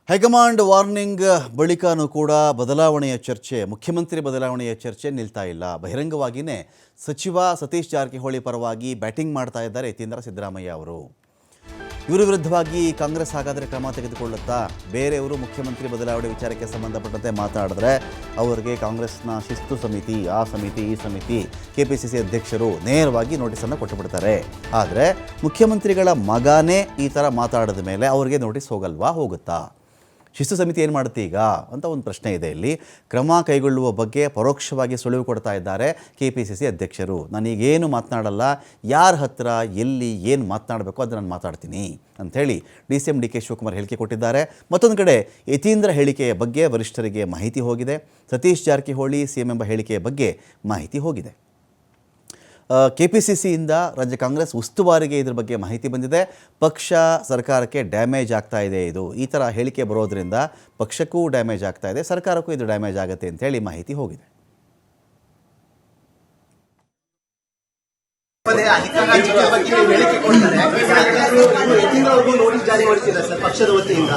High command warning ಬಳಿಕನೂ ಕೂಡ ಬದಲಾವಣೆಯ ಚರ್ಚೆ, ಮುಖ್ಯಮಂತ್ರಿ ಬದಲಾವಣೆಯ ಚರ್ಚೆ ನಿಲ್ತಾ ಇಲ್ಲ. ಬಹಿರಂಗವಾಗಿಯೇ ಸಚಿವ ಸತೀಶ್ ಜಾರಕಿಹೊಳಿ ಪರವಾಗಿ ಬ್ಯಾಟಿಂಗ್ ಮಾಡ್ತಾ ಇದ್ದಾರೆ ಯತೀಂದ್ರ ಸಿದ್ದರಾಮಯ್ಯ ಅವರು. ಇವರ ವಿರುದ್ಧವಾಗಿ ಕಾಂಗ್ರೆಸ್ ಹಾಗಾದರೆ ಕ್ರಮ ತೆಗೆದುಕೊಳ್ಳುತ್ತಾ? ಬೇರೆಯವರು ಮುಖ್ಯಮಂತ್ರಿ ಬದಲಾವಣೆ ವಿಚಾರಕ್ಕೆ ಸಂಬಂಧಪಟ್ಟಂತೆ ಮಾತನಾಡಿದ್ರೆ ಅವರಿಗೆ ಕಾಂಗ್ರೆಸ್ನ ಶಿಸ್ತು ಸಮಿತಿ, ಆ ಸಮಿತಿ, ಈ ಸಮಿತಿ, ಕೆಪಿಸಿಸಿ ಅಧ್ಯಕ್ಷರು ನೇರವಾಗಿ ನೋಟಿಸನ್ನು ಕೊಟ್ಟುಬಿಡ್ತಾರೆ. ಆದರೆ ಮುಖ್ಯಮಂತ್ರಿಗಳ ಮಗನೇ ಈ ಥರ ಮಾತಾಡಿದ ಮೇಲೆ ಅವರಿಗೆ ನೋಟಿಸ್ ಹೋಗಲ್ವಾ? ಹೋಗುತ್ತಾ? ಶಿಸ್ತು ಸಮಿತಿ ಏನು ಮಾಡುತ್ತೆ ಈಗ ಅಂತ ಒಂದು ಪ್ರಶ್ನೆ ಇದೆ. ಇಲ್ಲಿ ಕ್ರಮ ಕೈಗೊಳ್ಳುವ ಬಗ್ಗೆ ಪರೋಕ್ಷವಾಗಿ ಸುಳಿವು ಕೊಡ್ತಾ ಇದ್ದಾರೆ ಕೆಪಿಸಿಸಿ ಅಧ್ಯಕ್ಷರು. ನಾನೀಗೇನು ಮಾತನಾಡಲ್ಲ, ಯಾರ ಹತ್ರ ಎಲ್ಲಿ ಏನು ಮಾತನಾಡಬೇಕು ಅದು ನಾನು ಮಾತಾಡ್ತೀನಿ ಅಂಥೇಳಿ DCM DK ಶಿವಕುಮಾರ್ ಹೇಳಿಕೆ ಕೊಟ್ಟಿದ್ದಾರೆ. ಮತ್ತೊಂದು ಕಡೆ ಯತೀಂದ್ರ ಹೇಳಿಕೆಯ ಬಗ್ಗೆ ವರಿಷ್ಠರಿಗೆ ಮಾಹಿತಿ ಹೋಗಿದೆ. ಸತೀಶ್ ಜಾರಕಿಹೊಳಿ CM ಎಂಬ ಹೇಳಿಕೆಯ ಬಗ್ಗೆ ಮಾಹಿತಿ ಹೋಗಿದೆ. ಕೆಪಿಸಿಸಿಯಿಂದ ರಾಜ್ಯ ಕಾಂಗ್ರೆಸ್ ಉಸ್ತುವಾರಿಗೆ ಇದ್ರ ಬಗ್ಗೆ ಮಾಹಿತಿ ಬಂದಿದೆ. ಪಕ್ಷ ಸರ್ಕಾರಕ್ಕೆ ಡ್ಯಾಮೇಜ್ ಆಗ್ತಾ ಇದೆ, ಇದು ಈ ಥರ ಹೇಳಿಕೆ ಬರೋದ್ರಿಂದ ಪಕ್ಷಕ್ಕೂ ಡ್ಯಾಮೇಜ್ ಆಗ್ತಾ ಇದೆ, ಸರ್ಕಾರಕ್ಕೂ ಇದು ಡ್ಯಾಮೇಜ್ ಆಗುತ್ತೆ ಅಂತೇಳಿ ಮಾಹಿತಿ ಹೋಗಿದೆ. ಪಕ್ಷದ ವತಿಯಿಂದ